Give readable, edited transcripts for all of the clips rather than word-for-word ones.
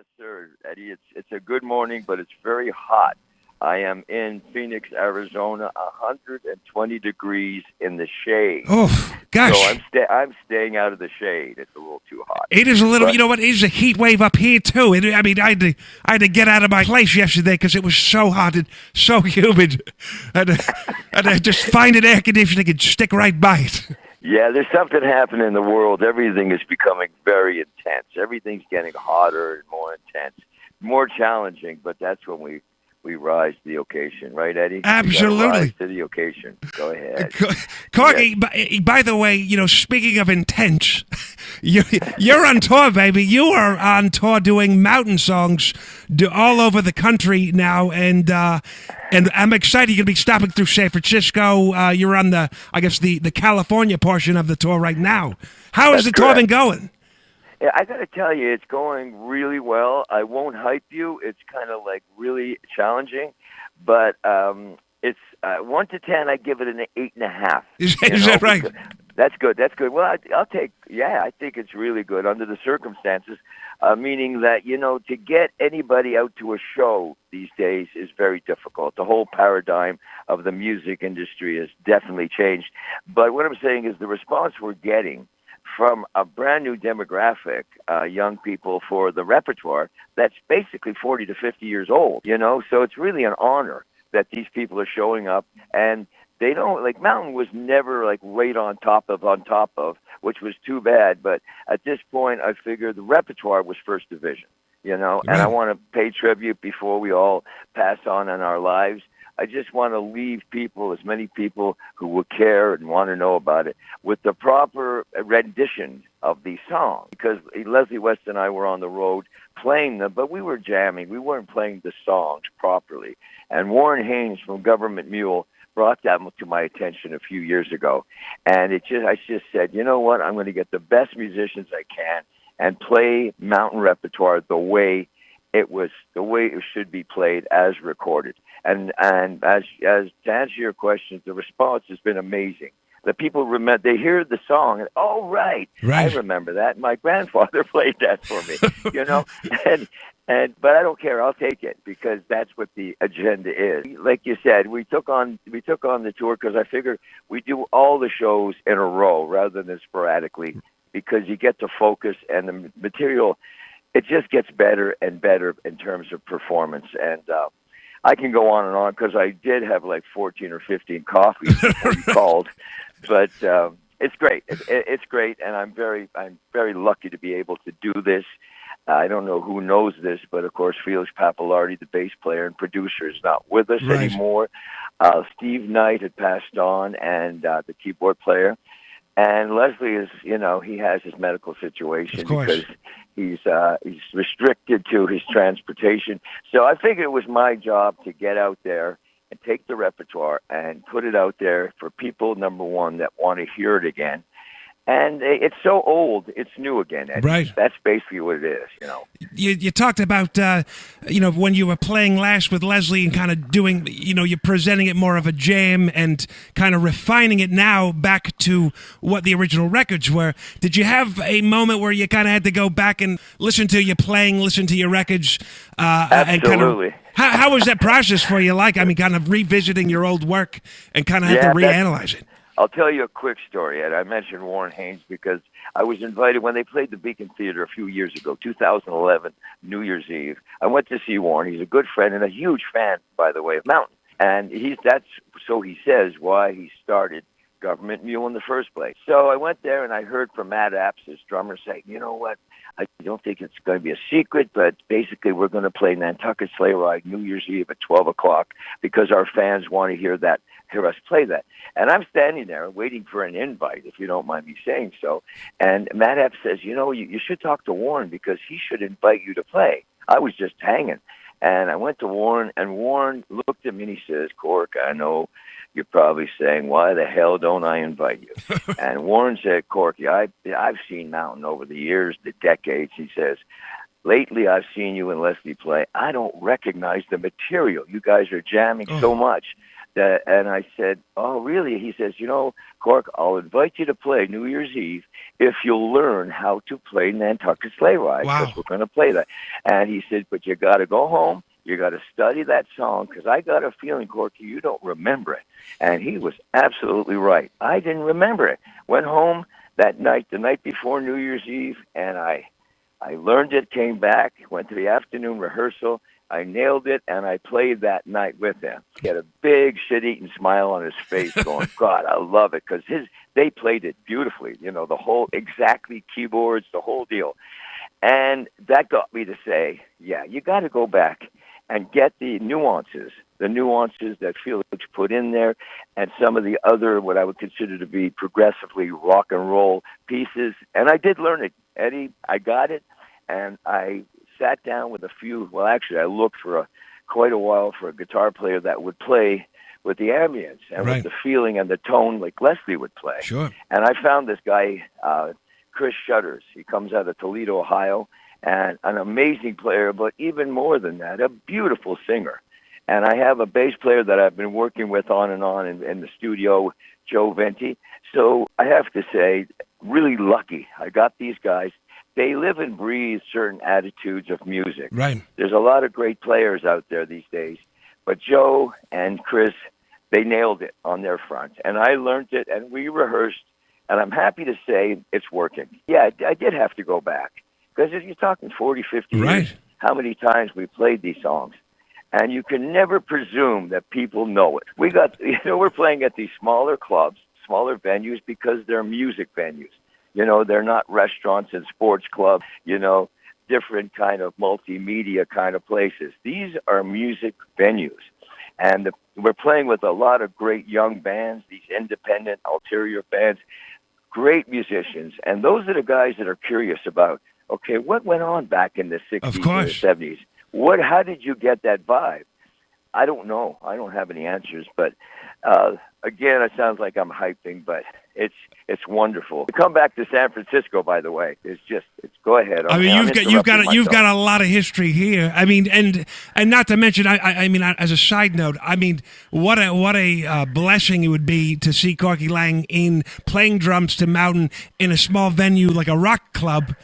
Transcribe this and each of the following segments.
Yes, sir, Eddie. It's a good morning, but it's very hot. I am in Phoenix, Arizona, 120 degrees in the shade. Oh, So gosh. I'm staying out of the shade. It's a little too hot. It is a little, But you know what? It is a heat wave up here, too. I had to get out of my place yesterday because it was so hot and so humid. And I just find an air conditioning and stick right by it. yeah, there's something happening in the world. Everything is becoming very intense. Everything's getting hotter and more intense, more challenging. But that's when we rise to the occasion, right, Eddie? We gotta Absolutely. rise to the occasion. Go ahead. Corky, by the way, speaking of intense, you're on tour, baby. You are on tour doing mountain songs all over the country now, and I'm excited. You're going to be stopping through San Francisco. You're on the California portion of the tour right now. How has That's the tour been correct. going? Yeah, I got to tell you, it's going really well. I won't hype you. It's kind of like really challenging, but it's 1 to 10. I give it an 8.5. Is that right? That's good. That's good. Well, I'll take. Yeah, I think it's really good under the circumstances. Meaning that to get anybody out to a show these days is very difficult. The whole paradigm of the music industry has definitely changed. But what I'm saying is the response we're getting from a brand new demographic, young people for the repertoire that's basically 40 to 50 years old, so it's really an honor that these people are showing up, and they don't, like, Mountain was never like right on top of, which was too bad, but at this point I figure the repertoire was first division, and I want to pay tribute before we all pass on in our lives. I just want to leave people, as many people who will care and want to know about it, with the proper rendition of these songs. Because Leslie West and I were on the road playing them, but we were jamming. We weren't playing the songs properly. And Warren Haynes from Government Mule brought that to my attention a few years ago. And I just said, you know what, I'm going to get the best musicians I can and play mountain repertoire the way it should be played as recorded. And as to answer your question, the response has been amazing. The people remember, they hear the song, and right, I remember that. My grandfather played that for me, but I don't care. I'll take it because that's what the agenda is. Like you said, we took on the tour because I figured we do all the shows in a row rather than sporadically, because you get to focus and the material. It just gets better and better in terms of performance. And I can go on and on because I did have like 14 or 15 coffees before you called. But it's great. It's great, and I'm very lucky to be able to do this. I don't know who knows this, but of course Felix Pappalardi, the bass player and producer, is not with us anymore. Steve Knight had passed on, and the keyboard player. And Leslie is, he has his medical situation because he's restricted to his transportation. So I figured it was my job to get out there and take the repertoire and put it out there for people, number one, that want to hear it again. And it's so old, it's new again. And right. That's basically what it is, You talked about, when you were playing last with Leslie and kind of doing, you're presenting it more of a jam and kind of refining it now back to what the original records were. Did you have a moment where you kind of had to go back and listen to your playing, listen to your records? Absolutely. And how was that process for you like? I mean, kind of revisiting your old work and kind of have to reanalyze it. I'll tell you a quick story, Ed. I mentioned Warren Haynes because I was invited when they played the Beacon Theater a few years ago, 2011, New Year's Eve. I went to see Warren. He's a good friend and a huge fan, by the way, of Mountain. And so he says, why he started Government Mule in the first place. So I went there and I heard from Matt Apps, his drummer, say, you know what? I don't think it's going to be a secret, but basically we're going to play Nantucket Sleigh Ride New Year's Eve at 12 o'clock because our fans want to hear us play that. And I'm standing there waiting for an invite, if you don't mind me saying so. And Matt Epps says, you should talk to Warren because he should invite you to play. I was just hanging. And I went to Warren, and Warren looked at me and he says, Cork, I know you're probably saying, why the hell don't I invite you? And Warren said, Corky, I've seen Mountain over the years, the decades. He says, lately I've seen you and Leslie play. I don't recognize the material. You guys are jamming so much And I said, "Oh, really?" He says, "Cork, I'll invite you to play New Year's Eve if you'll learn how to play Nantucket Sleigh Ride, because Wow. we're going to play that." And he said, "But you got to go home. You got to study that song, because I got a feeling, Corky, you don't remember it." And he was absolutely right. I didn't remember it. Went home that night, the night before New Year's Eve, and I learned it, came back, went to the afternoon rehearsal. I nailed it, and I played that night with him. He had a big shit-eating smile on his face going, "God, I love it," because they played it beautifully, the whole exactly keyboards, the whole deal. And that got me to say, yeah, you got to go back and get the nuances that Felix put in there, and some of the other, what I would consider to be progressively rock and roll pieces. And I did learn it, Eddie. I got it, and I sat down with a few. Well, actually, I looked for quite a while for a guitar player that would play with the ambience and Right. with the feeling and the tone like Leslie would play. Sure. And I found this guy, Chris Shutters. He comes out of Toledo, Ohio, and an amazing player, but even more than that, a beautiful singer. And I have a bass player that I've been working with on and on in the studio, Joe Venti. So I have to say, really lucky. I got these guys. They live and breathe certain attitudes of music. Right. There's a lot of great players out there these days, but Joe and Chris, they nailed it on their front. And I learned it, and we rehearsed, and I'm happy to say it's working. Yeah, I did have to go back, because if you're talking 40, 50 Right. years, how many times we played these songs. And you can never presume that people know it. We're playing at these smaller clubs, smaller venues, because they're music venues. They're not restaurants and sports clubs, different kind of multimedia kind of places. These are music venues. And we're playing with a lot of great young bands, these independent, ulterior bands, great musicians. And those are the guys that are curious about, okay, what went on back in the 60s Of and course. the 70s? How did you get that vibe? I don't know. I don't have any answers, but again, it sounds like I'm hyping, but it's wonderful. To come back to San Francisco, by the way, it's go ahead. I mean, you've got a lot of history here. I mean, and not to mention, I mean, as a side note, I mean, what a blessing it would be to see Corky Laing in playing drums to Mountain in a small venue like a rock club.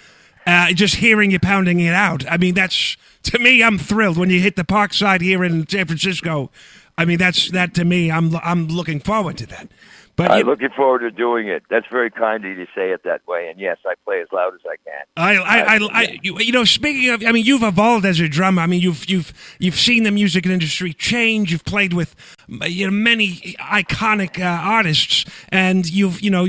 Just hearing you pounding it out. I mean, to me, I'm thrilled when you hit the Parkside here in San Francisco. I mean, that to me, I'm looking forward to that. But I'm looking forward to doing it. That's very kind of you to say it that way. And yes, I play as loud as I can. Speaking of, I mean, you've evolved as a drummer. I mean, you've seen the music industry change. You've played with many iconic artists, and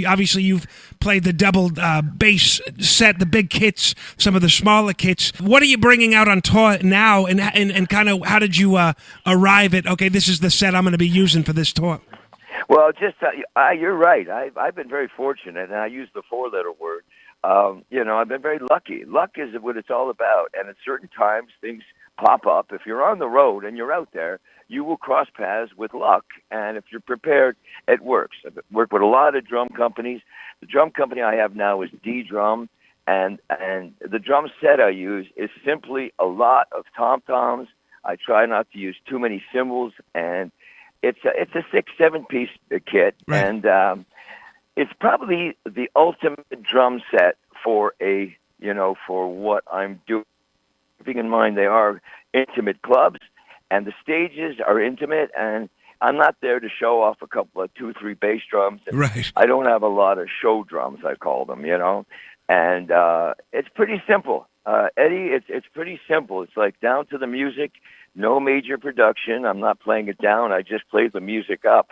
obviously you've played the double bass set, the big kits, some of the smaller kits. What are you bringing out on tour now, and kind of how did you arrive at, okay, this is the set I'm going to be using for this tour? Well, you're right. I've been very fortunate, and I use the four-letter word. I've been very lucky. Luck is what it's all about, and at certain times things pop up. If you're on the road and you're out there, you will cross paths with luck, and if you're prepared, it works. I've worked with a lot of drum companies. The drum company I have now is D-Drum, and the drum set I use is simply a lot of tom-toms. I try not to use too many cymbals, and it's a 6-7 piece kit, right. And it's probably the ultimate drum set for for what I'm doing. Keeping in mind they are intimate clubs, and the stages are intimate, and I'm not there to show off a couple of 2-3 bass drums. And right. I don't have a lot of show drums, I call them, and it's pretty simple. Eddie, it's pretty simple. It's like down to the music. No major production. I'm not playing it down. I just play the music up.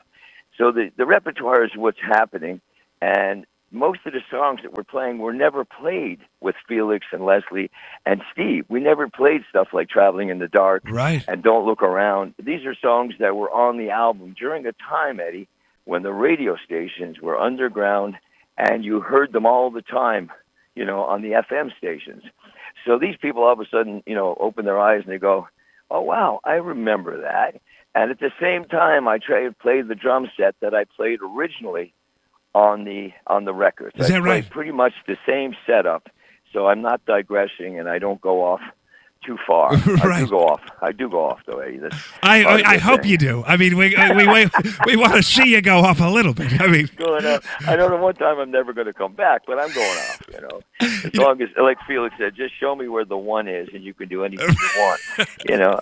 So the repertoire is what's happening. And most of the songs that we're playing were never played with Felix and Leslie and Steve. We never played stuff like Traveling in the Dark right. and Don't Look Around. These are songs that were on the album during a time, Eddie, when the radio stations were underground and you heard them all the time, on the FM stations. So these people all of a sudden, open their eyes and they go, oh, wow, I remember that. And at the same time, I played the drum set that I played originally on the records. Is that I right? played pretty much the same setup, so I'm not digressing and I don't go off too far. Right. I do go off though, Eddie. I hope you do. I mean, we want to see you go off a little bit. I mean, going off. I know the one time I'm never going to come back, but I'm going off. As long as, like Felix said, just show me where the one is, and you can do anything you want.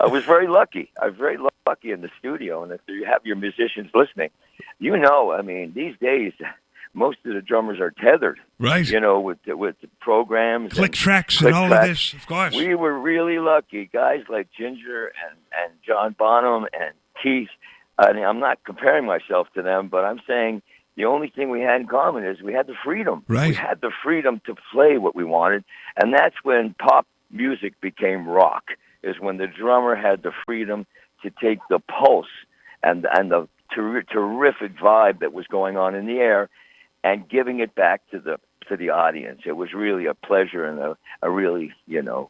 I was very lucky. I was very lucky in the studio, and if you have your musicians listening, I mean, these days, most of the drummers are tethered, right? With programs, click tracks and all of this. Of course, we were really lucky. Guys like Ginger and John Bonham and Keith. I mean, I'm not comparing myself to them, but I'm saying the only thing we had in common is we had the freedom. Right. We had the freedom to play what we wanted, and that's when pop music became rock. Is when the drummer had the freedom to take the pulse and the terrific vibe that was going on in the air, and giving it back to the audience. It was really a pleasure and a really,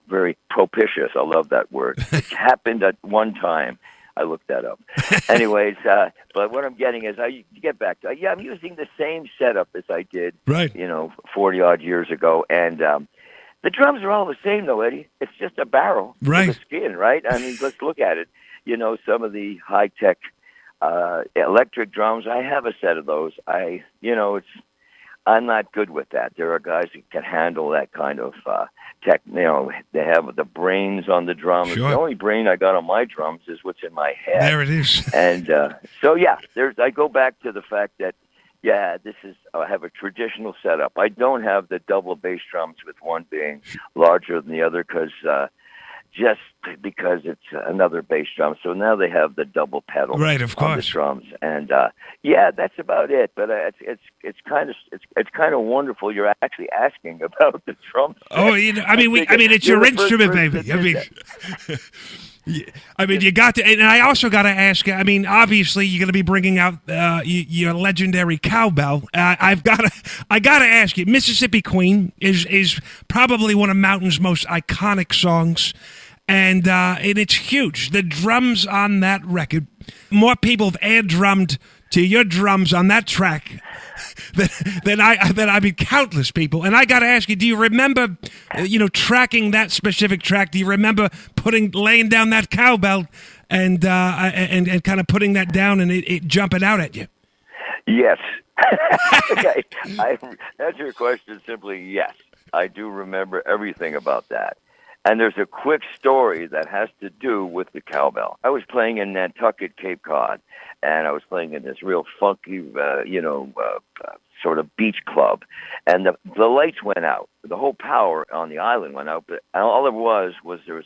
very propitious. I love that word. It happened at one time. I looked that up. Anyways, but what I'm getting is, get back to, I'm using the same setup as I did, right? 40-odd years ago. And the drums are all the same, though, Eddie. It's just a barrel right. with a skin, right? I mean, let's look at it. Some of the high-tech electric drums, I have a set of those. I'm not good with that. There are guys who can handle that kind of tech. They have the brains on the drums. Sure. The only brain I got on my drums is what's in my head. There it is. And I go back to the fact that, I have a traditional setup. I don't have the double bass drums with one being larger than the other just because it's another bass drum. So now they have the double pedal right, of course. on the drums. And that's about it. But it's kind of wonderful. You're actually asking about the drums. Oh, it's your instrument, baby. You got to, and I also got to ask. I mean, obviously, you're going to be bringing out your legendary cowbell. I got to ask you. Mississippi Queen is probably one of Mountain's most iconic songs, and it's huge. The drums on that record, more people have air drummed to your drums on that track than I mean, countless people. And I got to ask you, do you remember, tracking that specific track? Do you remember laying down that cowbell and kind of putting that down and it jumping out at you? Yes. Okay. I answer your question simply, yes. I do remember everything about that. And there's a quick story that has to do with the cowbell. I was playing in Nantucket, Cape Cod, and I was playing in this real funky, sort of beach club. And the lights went out. The whole power on the island went out. But all it was there was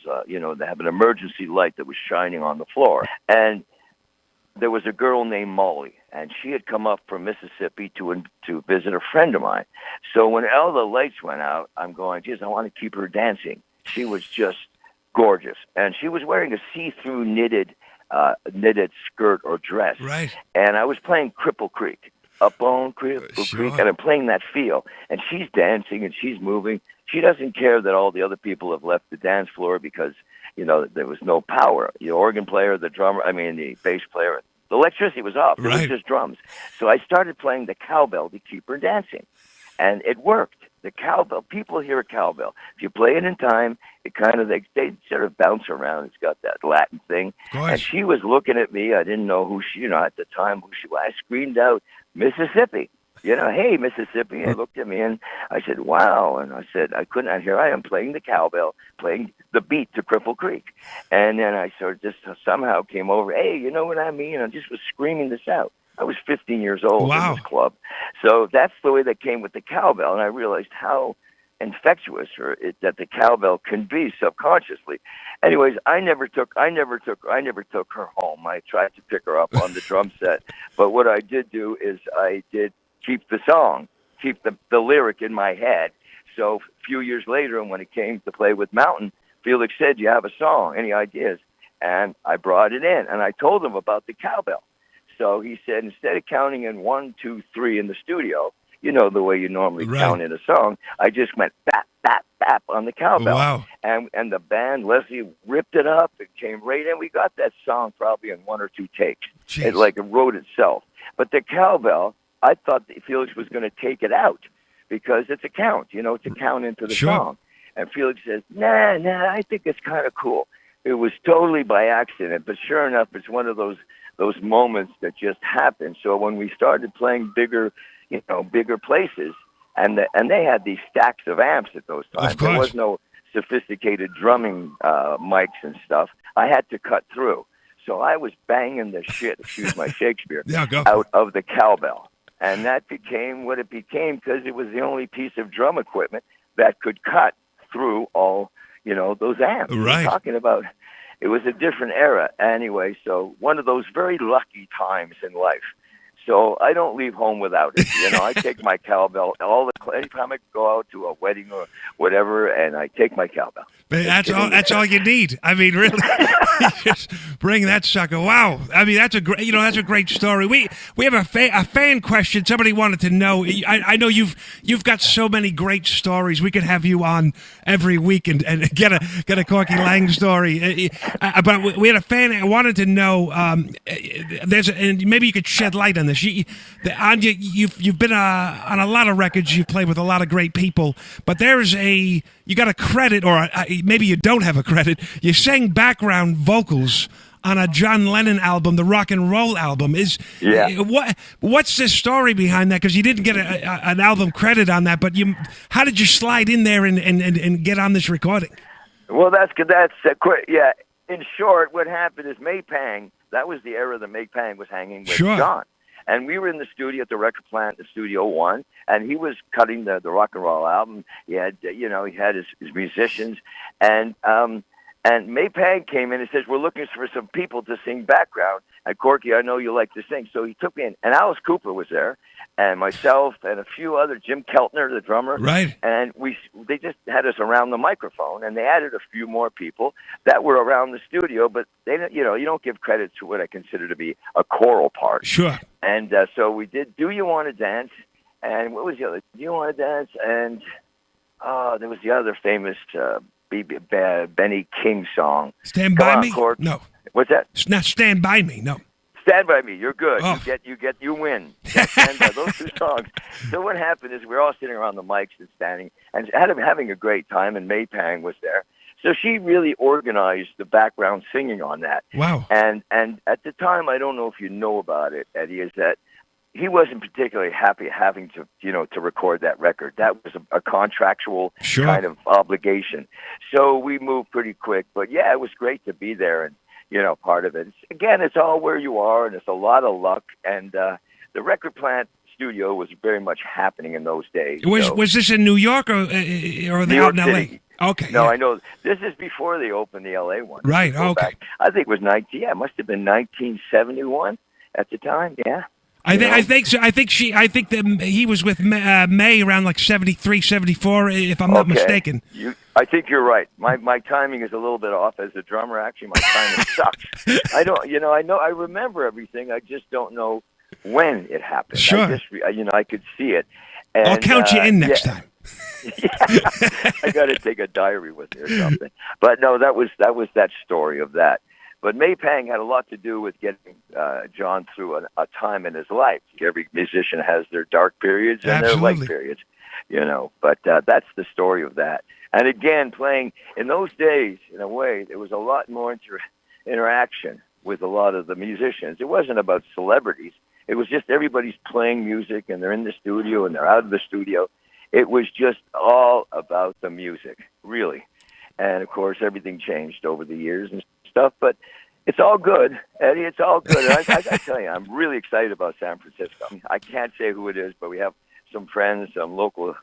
they have an emergency light that was shining on the floor. And there was a girl named Molly, and she had come up from Mississippi to visit a friend of mine. So when all the lights went out, I'm going, geez, I want to keep her dancing. She was just gorgeous, and she was wearing a see-through knitted skirt or dress. Right. And I was playing Cripple Creek, Up on Cripple Creek, and I'm playing that feel. And she's dancing and she's moving. She doesn't care that all the other people have left the dance floor because there was no power. The organ player, the drummer, the bass player, the electricity was off. It was just drums. So I started playing the cowbell to keep her dancing, and it worked. The cowbell, people hear a cowbell. If you play it in time, it kind of, they sort of bounce around. It's got that Latin thing. And she was looking at me. I didn't know who she, at the time, who she was. I screamed out, Mississippi. Hey, Mississippi. And looked at me, and I said, wow. And I said, here I am playing the cowbell, playing the beat to Cripple Creek. And then I sort of just somehow came over, hey, you know what I mean? I just was screaming this out. I was 15 years old in this club. So that's the way that came with the cowbell, and I realized how infectious that the cowbell can be subconsciously. Anyways, I never took her home. I tried to pick her up on the drum set, but what I did do is I did keep the song, keep the lyric in my head. So a few years later, when it came to play with Mountain, Felix said, "You have a song? Any ideas?" And I brought it in, and I told him about the cowbell. So he said, instead of counting in 1, 2, 3 in the studio, the way you normally count in a song, I just went bap, bap, bap on the cowbell. Wow. And the band, Leslie, ripped it up. It came right in. We got that song probably in 1 or 2 takes. It wrote itself. But the cowbell, I thought that Felix was going to take it out because it's a count, it's a count into the song. And Felix says, nah, I think it's kind of cool. It was totally by accident, but sure enough, it's one of those moments that just happen. So when we started playing bigger places, and they had these stacks of amps at those times. There was no sophisticated drumming mics and stuff. I had to cut through. So I was banging the shit, excuse my Shakespeare, out of the cowbell. And that became what it became because it was the only piece of drum equipment that could cut through all, those amps. Right. We're talking about, it was a different era. Anyway, so one of those very lucky times in life. So I don't leave home without it. I take my cowbell anytime I go out to a wedding or whatever, and I take my cowbell. That's all you need. I mean, really, just bring that sucker. Wow. I mean, that's a great story. We have a fan question. Somebody wanted to know. I know you've got so many great stories. We could have you on every week and get a Corky Laing story. But we had a fan that wanted to know. And maybe you could shed light on this. You've been on a lot of records. You've played with a lot of great people, but you got a credit, or maybe you don't have a credit. You sang background vocals on a John Lennon album, the rock and roll album. What's the story behind that? Because you didn't get an album credit on that, but how did you slide in there and get on this recording? Well, that's yeah. In short, what happened is Maypang. That was the era that Maypang was hanging with John. And we were in the studio at the record plant, the Studio One, and he was cutting the rock and roll album. He had, he had his musicians, and Maypang came in and says, "We're looking for some people to sing background." And Corky, I know you like to sing, so he took me in. And Alice Cooper was there, and myself, and a few other, Jim Keltner, the drummer. Right. And they just had us around the microphone, and they added a few more people that were around the studio, but they, you don't give credit to what I consider to be a choral part. Sure. And so we did "Do You Want to Dance," and what was the other? "Do You Want to Dance?" And there was the other famous Benny King song. "Stand By Me." No. What's that? It's not "Stand By Me." No. "Stand By Me." You're good. Oh. You win. Stand by those two songs. So what happened is we were all sitting around the mics and standing and having a great time. And Maypang was there. So she really organized the background singing on that. Wow. And at the time, I don't know if you know about it, Eddie, is that he wasn't particularly happy having to, to record that record. That was a contractual kind of obligation. So we moved pretty quick. But yeah, it was great to be there and, part of it. It's all where you are, and it's a lot of luck. And the record plant studio was very much happening in those days. Was this in New York or New York out in L.A.? City. Okay. No, yeah. I know. This is before they opened the L.A. one. Right, okay. Back. I think it was it must have been 1971 at the time, yeah. I think so. I think that he was with May around like 73, 74, if I'm not mistaken. I think you're right. My timing is a little bit off as a drummer. Actually, my timing sucks. I remember everything. I just don't know when it happened. Sure. I could see it. And, I'll count you in next time. I got to take a diary with me or something. But no, that was that story of that. But Maypang had a lot to do with getting John through a time in his life. Every musician has their dark periods and their light periods, But that's the story of that. And again, playing in those days, in a way, there was a lot more interaction with a lot of the musicians. It wasn't about celebrities. It was just everybody's playing music, and they're in the studio, and they're out of the studio. It was just all about the music, really. And, of course, everything changed over the years and stuff, but it's all good, Eddie. It's all good. And I tell you, I'm really excited about San Francisco. I can't say who it is, but we have some friends, some local,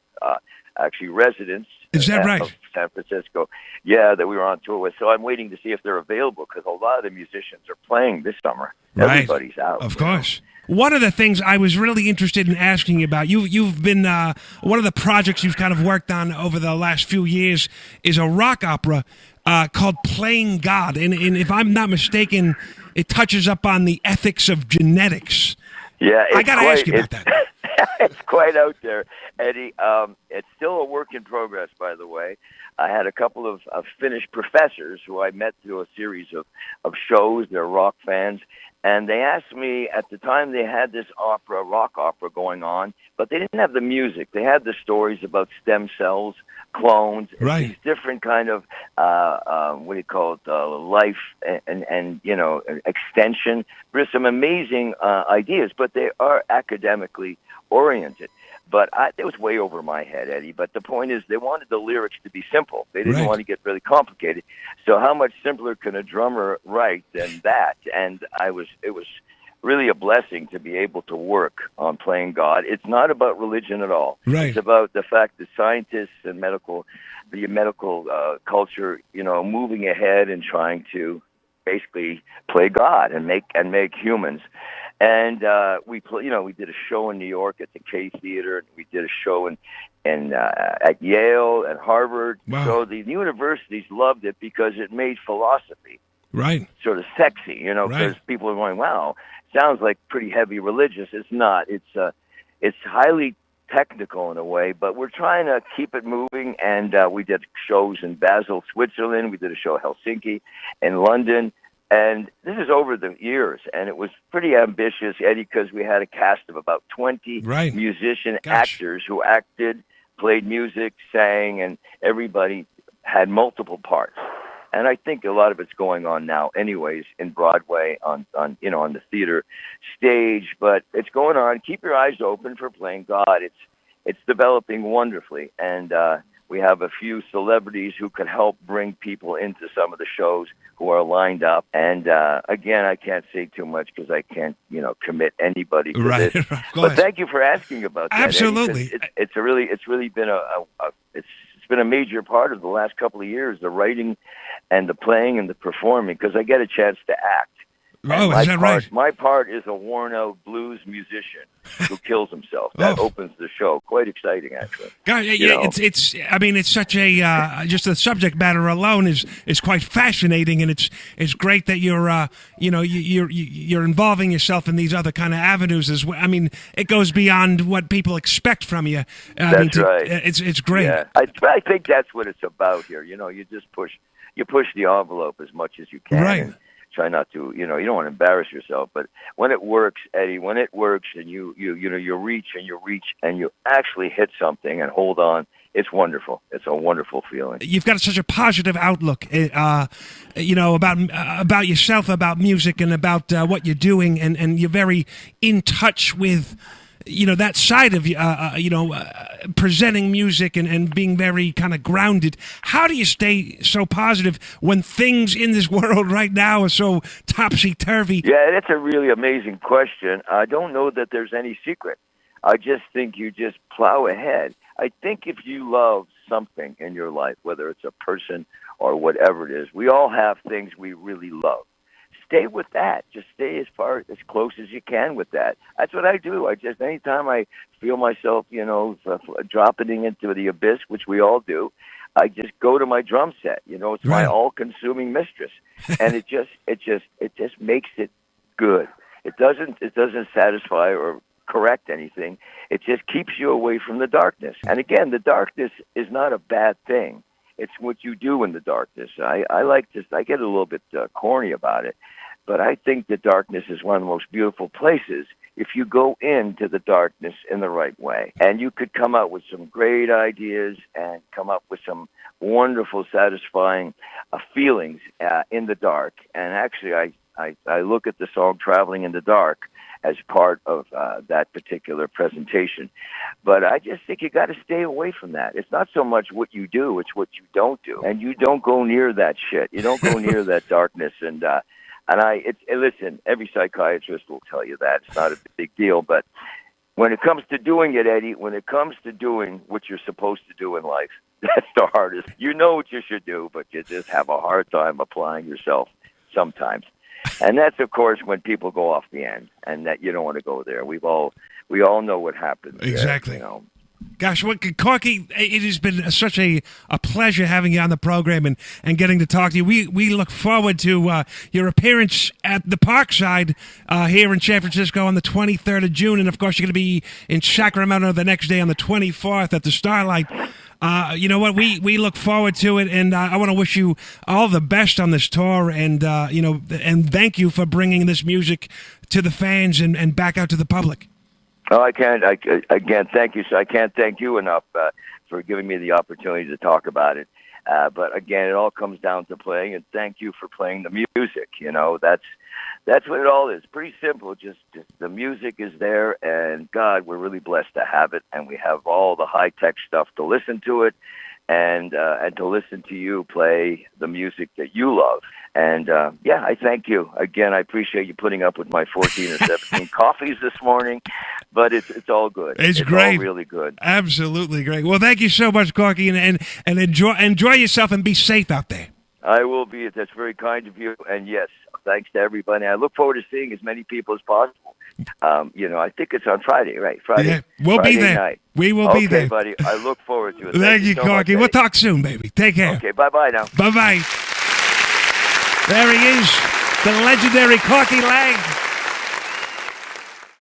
residents. Is that right? Of San Francisco. Yeah, that we were on tour with. So I'm waiting to see if they're available because a lot of the musicians are playing this summer. Right. Everybody's out. Of course. One of the things I was really interested in asking you about, you've been, one of the projects you've kind of worked on over the last few years is a rock opera called Playing God. And if I'm not mistaken, it touches up on the ethics of genetics. Yeah, I got to ask you about that. It's quite out there, Eddie. It's still a work in progress, by the way. I had a couple of Finnish professors who I met through a series of shows. They're rock fans. And they asked me, at the time they had this opera, rock opera going on, but they didn't have the music. They had the stories about stem cells, clones, right. these different kind of, what do you call it, life and extension. There's some amazing ideas, but they are academically oriented. But it was way over my head, Eddie. But the point is, they wanted the lyrics to be simple. They didn't want to get really complicated. So how much simpler can a drummer write than that? And it was really a blessing to be able to work on playing God. It's not about religion at all. Right. It's about the fact that scientists and the medical culture, moving ahead and trying to basically play God and make humans. And we did a show in New York at the K Theater. We did a show at Yale and Harvard. Wow. So the universities loved it because it made philosophy sort of sexy, because people are going, wow, sounds like pretty heavy religious. It's not. It's highly technical in a way, but we're trying to keep it moving. And we did shows in Basel, Switzerland. We did a show in Helsinki, in London. And this is over the years, and it was pretty ambitious, Eddie, because we had a cast of about 20 musician actors who acted, played music, sang, and everybody had multiple parts. And I think a lot of it's going on now anyways in Broadway on the theater stage, but it's going on. Keep your eyes open for playing God. It's developing wonderfully, and we have a few celebrities who can help bring people into some of the shows who are lined up. And again, I can't say too much because I can't, commit anybody to this. But thank you for asking about that. Absolutely. Eddie, it's really been it's been a major part of the last couple of years, the writing and the playing and the performing, because I get a chance to act. Oh, is that right? My part is a worn-out blues musician who kills himself. That opens the show. Quite exciting, actually. God, it's. I mean, it's such a just the subject matter alone is quite fascinating, and it's great that you're you're involving yourself in these other kind of avenues as well. I mean, it goes beyond what people expect from you. That's right. It's great. Yeah. I think that's what it's about here. You just push the envelope as much as you can. Right. And try not to, you don't want to embarrass yourself, but when it works, Eddie, and you reach and you actually hit something and hold on, it's wonderful. It's a wonderful feeling. You've got such a positive outlook, about yourself, about music, and about what you're doing, and you're very in touch with that side of presenting music and being very kind of grounded. How do you stay so positive when things in this world right now are so topsy-turvy? Yeah, that's a really amazing question. I don't know that there's any secret. I just think you just plow ahead. I think if you love something in your life, whether it's a person or whatever it is, we all have things we really love. Stay with that. Just stay as close as you can with that. That's what I do. Anytime I feel myself, dropping into the abyss, which we all do, I just go to my drum set. It's my all-consuming mistress, and it just makes it good. It doesn't satisfy or correct anything. It just keeps you away from the darkness. And again, the darkness is not a bad thing. It's what you do in the darkness. I get a little bit corny about it, but I think the darkness is one of the most beautiful places if you go into the darkness in the right way. And you could come up with some great ideas and come up with some wonderful, satisfying feelings in the dark. And actually, I look at the song Traveling in the Dark as part of that particular presentation. But I just think you got to stay away from that. It's not so much what you do, it's what you don't do. And you don't go near that shit. You don't go near that darkness. Listen, every psychiatrist will tell you that. It's not a big deal. But when it comes to doing it, Eddie, when it comes to doing what you're supposed to do in life, that's the hardest. You know what you should do, but you just have a hard time applying yourself sometimes. And that's, of course, when people go off the end, and that you don't want to go there. We all know what happens. Exactly. Gosh, Corky, it has been such a pleasure having you on the program and getting to talk to you. We look forward to your appearance at the Parkside here in San Francisco on the 23rd of June. And, of course, you're going to be in Sacramento the next day on the 24th at the Starlight. You know what? We look forward to it, and I want to wish you all the best on this tour, and and thank you for bringing this music to the fans and back out to the public. Oh, again, thank you. So I can't thank you enough for giving me the opportunity to talk about it. But again, it all comes down to playing, and thank you for playing the music. You know, that's what it all is. Pretty simple. Just the music is there, and God, we're really blessed to have it, and we have all the high tech stuff to listen to it, and to listen to you play the music that you love. And I thank you again. I appreciate you putting up with my 14 or 17 coffees this morning, but it's all good. It's great, all really good. Absolutely great. Well, thank you so much, Corky, and enjoy yourself and be safe out there. I will be. That's very kind of you. And yes, thanks to everybody. I look forward to seeing as many people as possible. I think it's on Friday, right? Friday. Yeah, we'll Friday be there. Night. We will be there. Okay, buddy. I look forward to it. Thank you, so Corky. much, We'll talk soon, baby. Take care. Okay, bye-bye now. Bye-bye. There he is, the legendary Corky Laing.